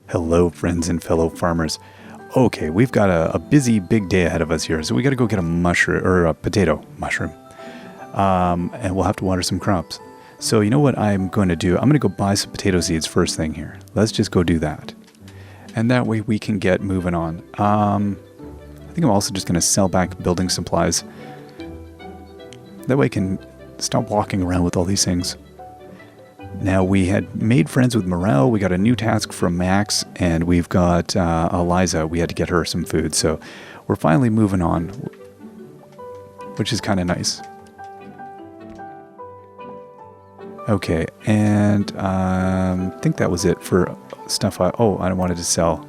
Hello, friends and fellow farmers. Okay, we've got a busy, big day ahead of us here, so we got to go get a mushroom or a potato mushroom, and we'll have to water some crops. So you know what I'm going to do? I'm going to go buy some potato seeds first thing here. Let's just go do that, and that way we can get moving on. I think I'm also just going to sell back building supplies. That way I can stop walking around with all these things. Now, we had made friends with Morel. We got a new task from Max, and we've got Eliza. We had to get her some food, so we're finally moving on, which is kind of nice. Okay, and I think that was it for stuff. I wanted to sell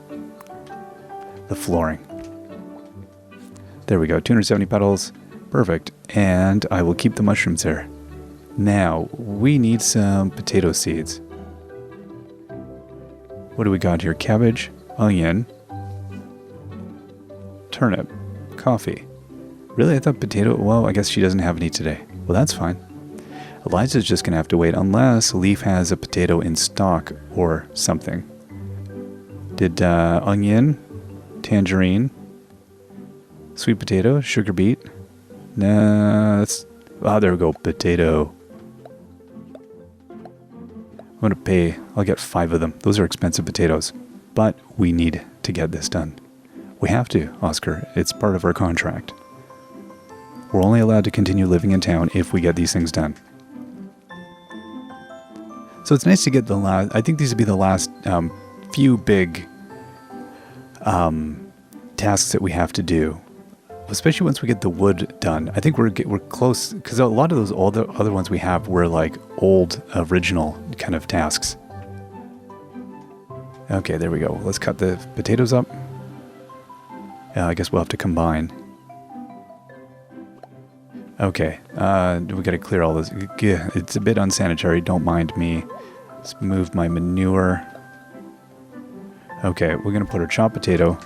the flooring. There we go, 270 petals. Perfect. And I will keep the mushrooms there. Now, we need some potato seeds. What do we got here? Cabbage, onion, turnip, coffee. Really? I thought potato... Well, I guess she doesn't have any today. Well, that's fine. Eliza's just going to have to wait unless Leaf has a potato in stock or something. Did onion, tangerine, sweet potato, sugar beet. Nah, that's... Ah, there we go. Potato. I'm going to pay... I'll get 5 of them. Those are expensive potatoes. But we need to get this done. We have to, Oscar. It's part of our contract. We're only allowed to continue living in town if we get these things done. So it's nice to get the last... I think these would be the last few big tasks that we have to do. Especially once we get the wood done. I think we're close, because a lot of those other ones we have were like old, original kind of tasks. Okay, there we go. Let's cut the potatoes up. I guess we'll have to combine. Okay, we got to clear all this. It's a bit unsanitary, don't mind me. Let's move my manure. Okay, we're going to put our chopped potato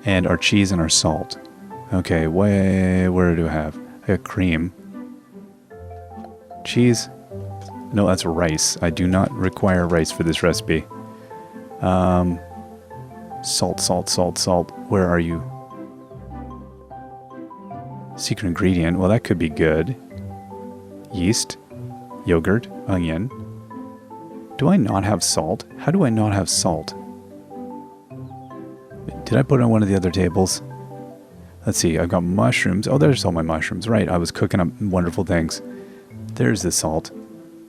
and our cheese and our salt. Okay, where do I have? I got cream. Cheese. No, that's rice. I do not require rice for this recipe. Salt. Where are you? Secret ingredient. Well, that could be good. Yeast, yogurt, onion. Do I not have salt? How do I not have salt? Did I put it on one of the other tables? Let's see, I've got mushrooms. Oh, there's all my mushrooms. Right, I was cooking up wonderful things. There's the salt.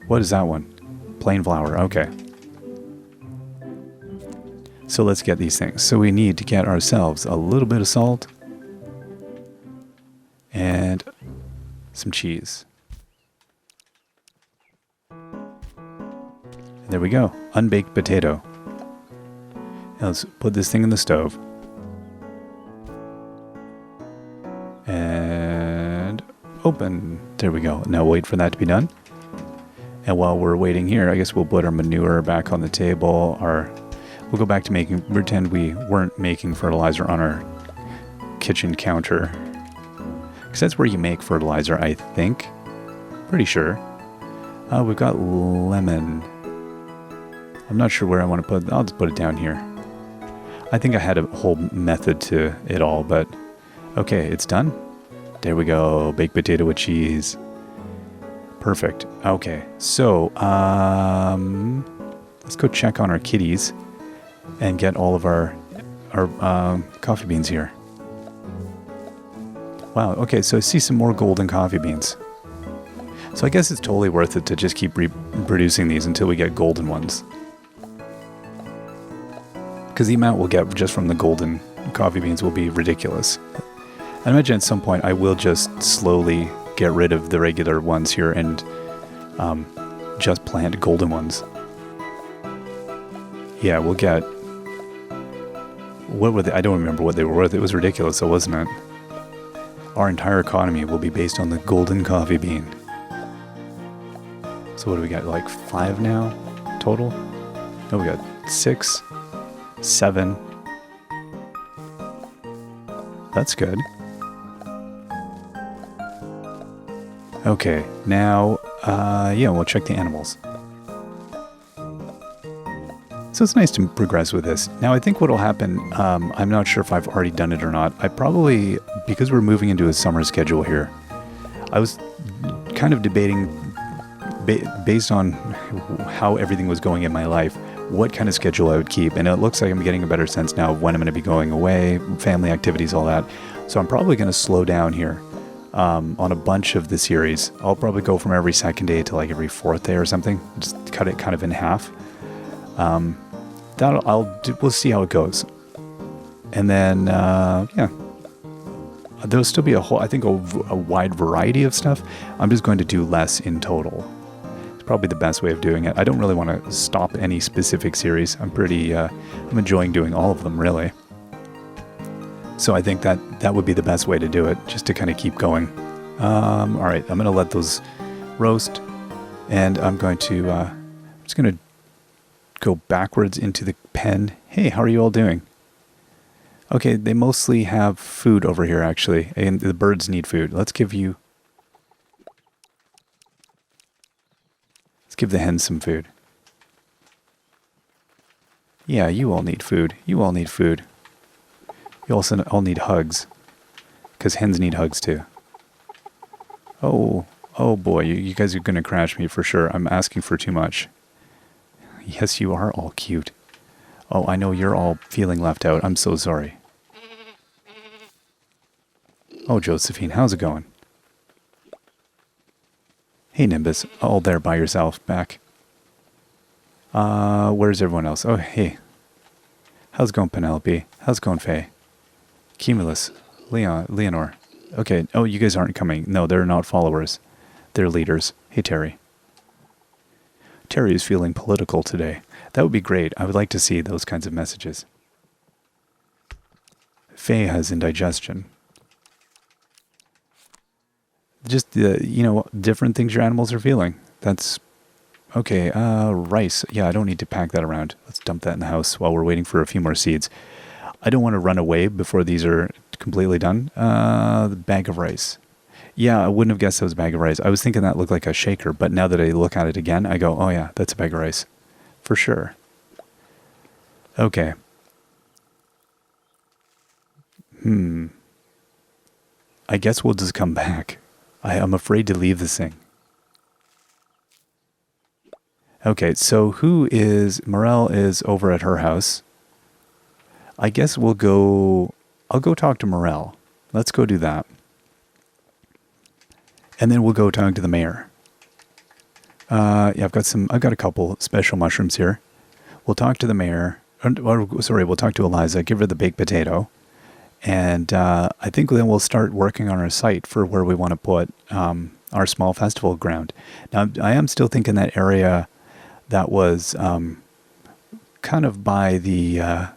What is that one? Plain flour, okay. So let's get these things. So we need to get ourselves a little bit of salt. And some cheese. And there we go, unbaked potato. Now let's put this thing in the stove. And open. There we go. Now wait for that to be done. And while we're waiting here, I guess we'll put our manure back on the table. We'll go back to pretend we weren't making fertilizer on our kitchen counter. Because that's where you make fertilizer, I think. Pretty sure. We've got lemon. I'm not sure where I want to put it. I'll just put it down here. I think I had a whole method to it all, but okay, it's done. There we go. Baked potato with cheese. Perfect. Okay, so let's go check on our kitties and get all of our coffee beans here. Wow, okay, so I see some more golden coffee beans. So I guess it's totally worth it to just keep reproducing these until we get golden ones. Because the amount we'll get just from the golden coffee beans will be ridiculous. I imagine at some point I will just slowly get rid of the regular ones here and just plant golden ones. Yeah, we'll get... What were they? I don't remember what they were worth. It was ridiculous, though, wasn't it? Our entire economy will be based on the golden coffee bean. So what do we got? Like 5 now total? No, we got 6, 7. That's good. Okay, now, yeah, we'll check the animals. So it's nice to progress with this. Now, I think what will happen, I'm not sure if I've already done it or not. I probably, because we're moving into a summer schedule here, I was kind of debating, based on how everything was going in my life, what kind of schedule I would keep. And it looks like I'm getting a better sense now of when I'm going to be going away, family activities, all that. So I'm probably going to slow down here on a bunch of the series. I'll probably go from every second day to like every fourth day or something. Just cut it kind of in half. We'll see how it goes. And then, yeah, there'll still be a wide variety of stuff. I'm just going to do less in total. It's probably the best way of doing it. I don't really want to stop any specific series. I'm enjoying doing all of them, really. So I think that would be the best way to do it, just to kind of keep going. All right, I'm going to let those roast, and I'm just going to go backwards into the pen. Hey, how are you all doing? Okay, they mostly have food over here, actually, and the birds need food. Let's give the hens some food. Yeah, you all need food. You all need food. You also all need hugs, because hens need hugs too. Oh boy, you guys are going to crash me for sure. I'm asking for too much. Yes, you are all cute. Oh, I know you're all feeling left out. I'm so sorry. Oh, Josephine, how's it going? Hey, Nimbus, all there by yourself, back. Where's everyone else? Oh, hey. How's it going, Penelope? How's it going, Faye? Cumulus, Leonor. Okay, oh, you guys aren't coming. No, they're not followers. They're leaders. Hey, Terry. Terry is feeling political today. That would be great. I would like to see those kinds of messages. Faye has indigestion. Just, different things your animals are feeling. That's okay. Rice. Yeah, I don't need to pack that around. Let's dump that in the house while we're waiting for a few more seeds. I don't want to run away before these are completely done. The bag of rice. Yeah, I wouldn't have guessed it was a bag of rice. I was thinking that looked like a shaker, but now that I look at it again, I go, oh yeah, that's a bag of rice. For sure. Okay. I guess we'll just come back. I'm afraid to leave this thing. Okay, so Morel is over at her house. I guess I'll go talk to Morel. Let's go do that. And then we'll go talk to the mayor. Yeah, I've got a couple special mushrooms here. We'll talk to the mayor. We'll talk to Eliza, give her the baked potato. And I think then we'll start working on our site for where we want to put our small festival ground. Now, I am still thinking that area that was kind of by the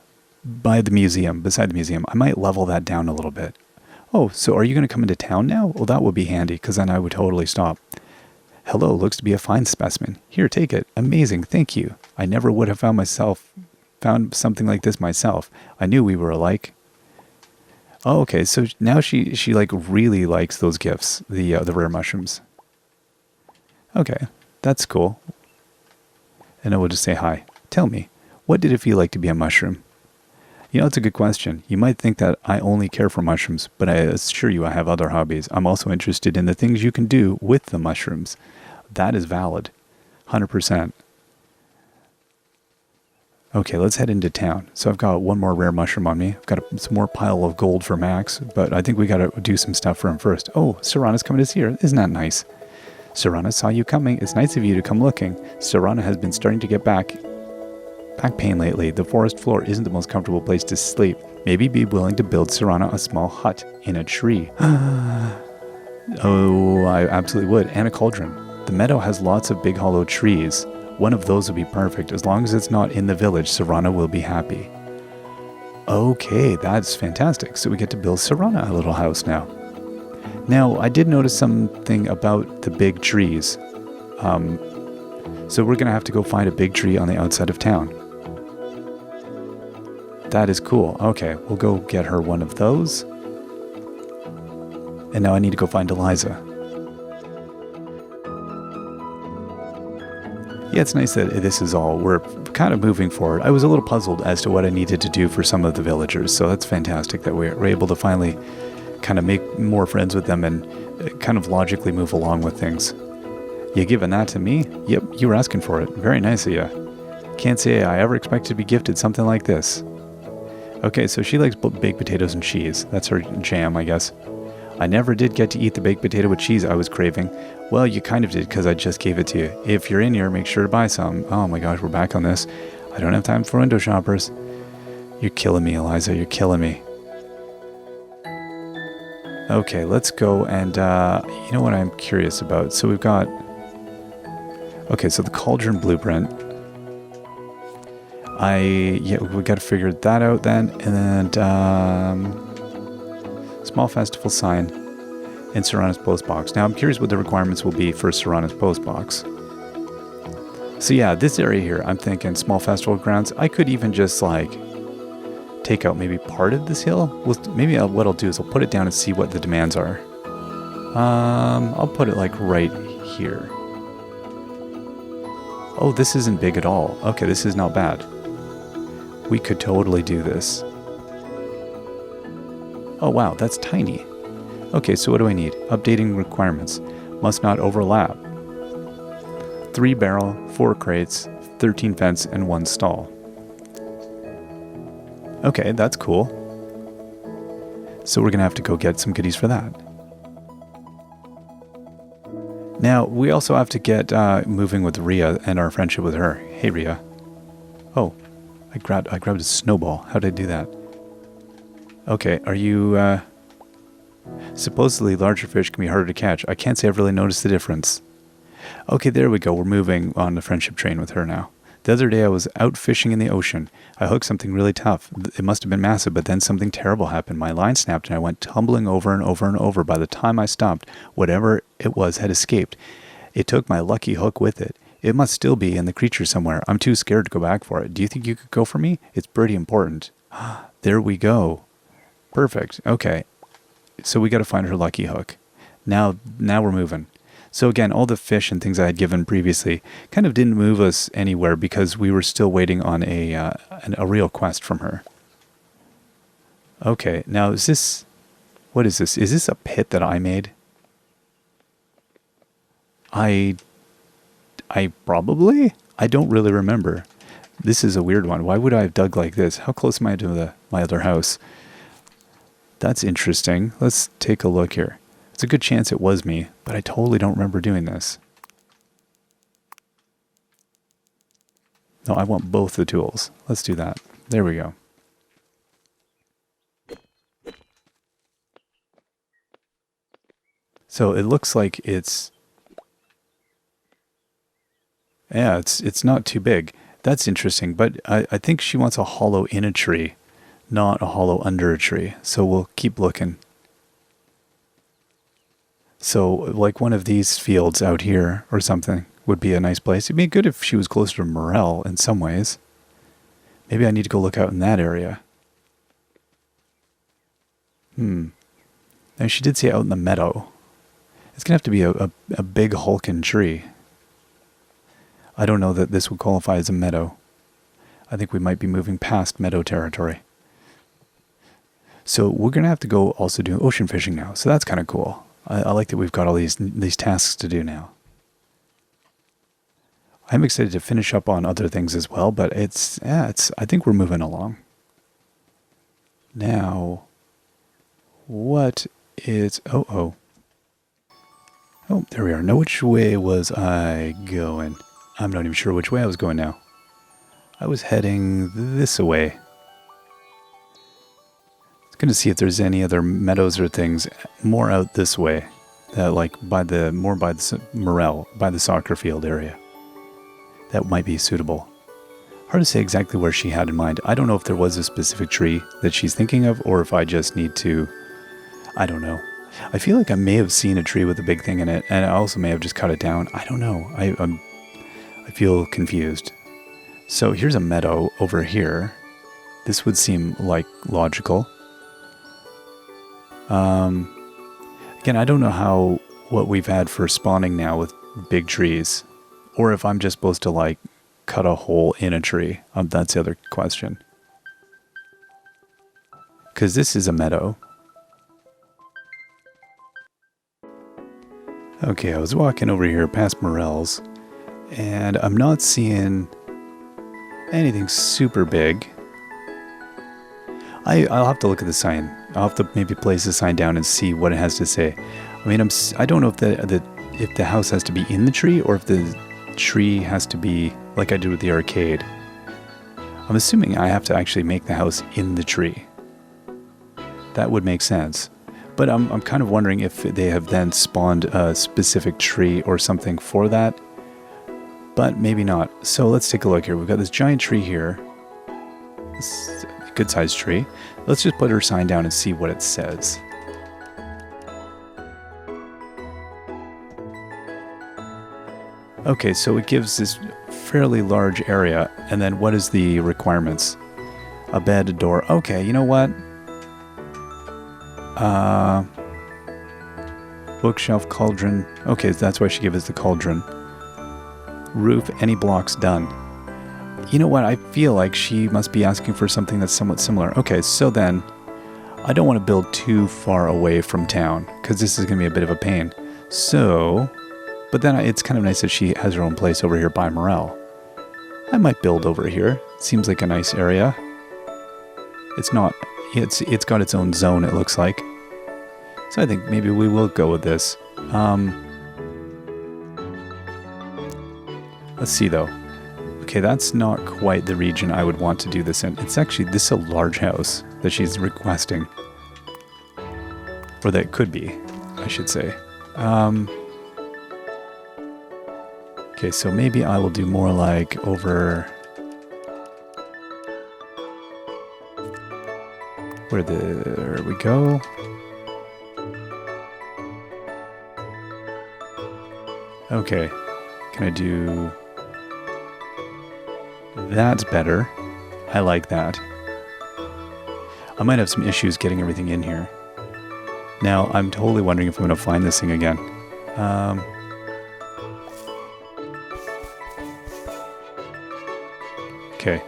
museum, beside the museum. I might level that down a little bit. Oh, so are you going to come into town now? Well, that would be handy, because then I would totally stop. Hello, looks to be a fine specimen. Here, take it. Amazing, thank you. I never would have found something like this myself. I knew we were alike. Oh, okay, so now she like really likes those gifts, the rare mushrooms. Okay, that's cool. And I will just say hi. Tell me, what did it feel like to be a mushroom? It's a good question. You might think that I only care for mushrooms, but I assure you I have other hobbies. I'm also interested in the things you can do with the mushrooms. That is valid. 100%. Okay, let's head into town. So I've got one more rare mushroom on me. I've got some more pile of gold for Max, but I think we got to do some stuff for him first. Oh, Serana's coming to see her. Isn't that nice? Serana saw you coming. It's nice of you to come looking. Serana has been starting to get back pain lately. The forest floor isn't the most comfortable place to sleep. Maybe be willing to build Serana a small hut in a tree. Oh, I absolutely would. And a cauldron. The meadow has lots of big hollow trees. One of those would be perfect. As long as it's not in the village, Serana will be happy. Okay, that's fantastic. So we get to build Serana a little house now. Now, I did notice something about the big trees. So we're going to have to go find a big tree on the outside of town. That is cool. Okay, we'll go get her one of those. And now I need to go find Eliza. Yeah, it's nice that this is all, we're kind of moving forward. I was a little puzzled as to what I needed to do for some of the villagers, so that's fantastic that we're able to finally kind of make more friends with them and kind of logically move along with things. You giving that to me? Yep, you were asking for it. Very nice of you. Can't say I ever expected to be gifted something like this. Okay, so she likes baked potatoes and cheese. That's her jam, I guess. I never did get to eat the baked potato with cheese I was craving. Well, you kind of did because I just gave it to you. If you're in here, make sure to buy some. Oh my gosh, we're back on this. I don't have time for window shoppers. You're killing me, Eliza. You're killing me. Okay, let's go and, you know what I'm curious about? So we've got... Okay, so the cauldron blueprint. Yeah, we got to figure that out then. And then, small festival sign in CIRANAH'S post box. Now, I'm curious what the requirements will be for CIRANAH'S post box. So yeah, this area here, I'm thinking small festival grounds. I could even just like take out maybe part of this hill. Well, maybe what I'll do is I'll put it down and see what the demands are. I'll put it like right here. Oh, this isn't big at all. Okay, this is not bad. We could totally do this. Oh wow, that's tiny. Okay, so what do I need? Updating requirements. Must not overlap. 3 barrel, 4 crates, 13 fence, and 1 stall. Okay, that's cool. So we're gonna have to go get some goodies for that. Now, we also have to get moving with Rhea and our friendship with her. Hey, Rhea. Oh, I grabbed a snowball. How did I do that? Okay, are you... Supposedly, larger fish can be harder to catch. I can't say I've really noticed the difference. Okay, there we go. We're moving on the friendship train with her now. The other day I was out fishing in the ocean. I hooked something really tough. It must have been massive, but then something terrible happened. My line snapped and I went tumbling over and over and over. By the time I stopped, whatever it was had escaped. It took my lucky hook with it. It must still be in the creature somewhere. I'm too scared to go back for it. Do you think you could go for me? It's pretty important. There we go. Perfect. Okay. So we got to find her lucky hook. Now we're moving. So again, all the fish and things I had given previously kind of didn't move us anywhere because we were still waiting on a real quest from her. Okay, now is this... What is this? Is this a pit that I made? I probably? I don't really remember. This is a weird one. Why would I have dug like this? How close am I to my other house? That's interesting. Let's take a look here. It's a good chance it was me, but I totally don't remember doing this. No, I want both the tools. Let's do that. There we go. So it looks like it's... Yeah, it's not too big. That's interesting, but I think she wants a hollow in a tree, not a hollow under a tree. So we'll keep looking. So, like one of these fields out here or something would be a nice place. It'd be good if she was closer to Morel in some ways. Maybe I need to go look out in that area. Now, she did say out in the meadow. It's going to have to be a big hulking tree. I don't know that this would qualify as a meadow. I think we might be moving past meadow territory. So, we're going to have to go also do ocean fishing now. So, that's kind of cool. I like that we've got all these tasks to do now. I'm excited to finish up on other things as well, but I think we're moving along. Now, what is... Oh, there we are. Now, which way was I going? I'm not even sure which way I was going now. I was heading this way. Going to see if there's any other meadows or things more out this way, like by the Morel, by the soccer field area. That might be suitable. Hard to say exactly where she had in mind. I don't know if there was a specific tree that she's thinking of, or if I just need to... I don't know. I feel like I may have seen a tree with a big thing in it, and I also may have just cut it down. I don't know. I feel confused. So here's a meadow over here. This would seem like logical. Again, I don't know what we've had for spawning now with big trees, Or if I'm just supposed to like cut a hole in a tree. That's the other question. Because this is a meadow. Okay, I was walking over here past Morel's, and I'm not seeing anything super big. I'll have to look at the sign. I'll have to maybe place the sign down and see what it has to say. I mean, I don't know if the house has to be in the tree or if the tree has to be like I did with the arcade. I'm assuming I have to actually make the house in the tree. That would make sense. But I'm kind of wondering if they have then spawned a specific tree or something for that. But maybe not. So let's take a look here. We've got this giant tree here. This is a good sized tree. Let's just put our sign down and see what it says. Okay, so it gives this fairly large area. And then what is the requirements? A bed, a door. Okay, you know what? Bookshelf, cauldron. Okay, that's why she gave us the cauldron. Roof, any blocks done. You know what? I feel like she must be asking for something that's somewhat similar. Okay, so then I don't want to build too far away from town because this is going to be a bit of a pain. So, but then it's kind of nice that she has her own place over here by Morel. I might build over here. Seems like a nice area. It's not. It's got its own zone, it looks like. So I think maybe we will go with this. Let's see though. Okay, that's not quite the region I would want to do this in. It's actually, this is a large house that she's requesting. Or that it could be, I should say. Okay, so maybe I will do more like over... There we go. Okay, can I do... That's better. I like that. I might have some issues getting everything in here. Now, I'm totally wondering if I'm going to find this thing again. Okay.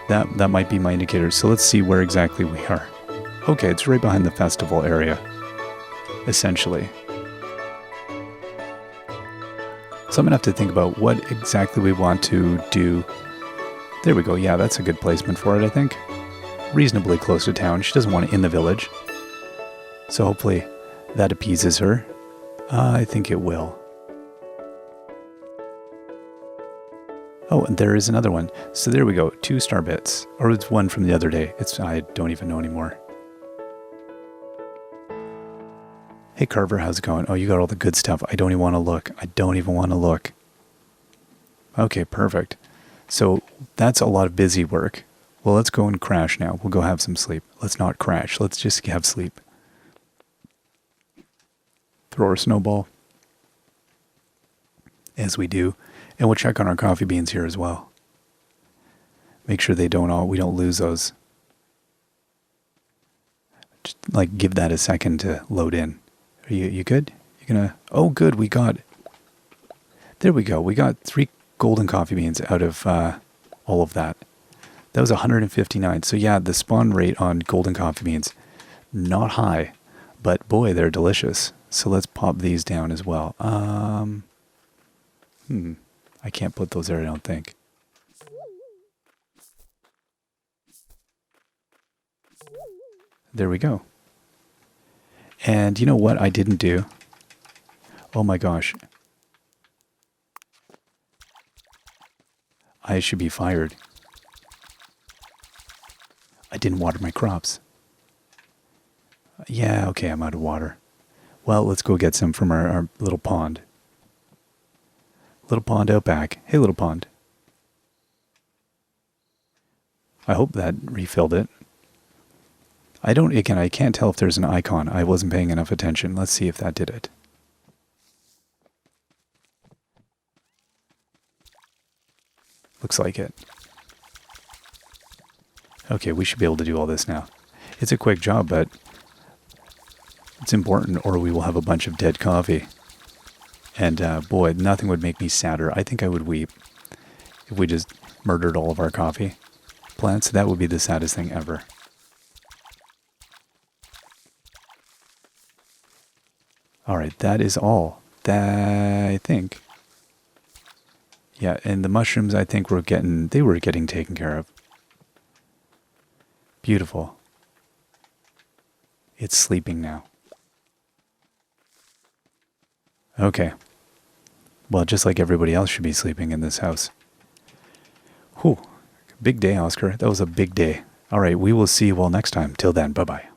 That might be my indicator. So let's see where exactly we are. Okay, it's right behind the festival area. Essentially. So I'm going to have to think about what exactly we want to do. There we go. Yeah, that's a good placement for it, I think. Reasonably close to town. She doesn't want it in the village. So hopefully that appeases her. I think it will. Oh, and there is another one. So there we go. 2 star bits. Or it's one from the other day. I don't even know anymore. Hey Carver, how's it going? Oh, you got all the good stuff. I don't even want to look. I don't even want to look. Okay, perfect. So that's a lot of busy work. Well, let's go and crash now. We'll go have some sleep. Let's not crash. Let's just have sleep. Throw a snowball. As we do. And we'll check on our coffee beans here as well. Make sure we don't lose those. Just like give that a second to load in. Are you good? You're gonna... Oh, good. There we go. We got 3 golden coffee beans out of all of that. That was 159. So yeah, the spawn rate on golden coffee beans, not high, but boy, they're delicious. So let's pop these down as well. I can't put those there, I don't think. There we go. And you know what I didn't do? Oh my gosh. I should be fired. I didn't water my crops. Yeah, okay, I'm out of water. Well, let's go get some from our little pond. Little pond out back. Hey, little pond. I hope that refilled it. I can't tell if there's an icon. I wasn't paying enough attention. Let's see if that did it. Looks like it. Okay, we should be able to do all this now. It's a quick job, but it's important or we will have a bunch of dead coffee. And boy, nothing would make me sadder. I think I would weep if we just murdered all of our coffee plants. That would be the saddest thing ever. All right, that is all. I think. Yeah, and the mushrooms, I think they were getting taken care of. Beautiful. It's sleeping now. Okay. Well, just like everybody else should be sleeping in this house. Whew. Big day, Oscar. That was a big day. All right, we will see you all next time. Till then, bye-bye.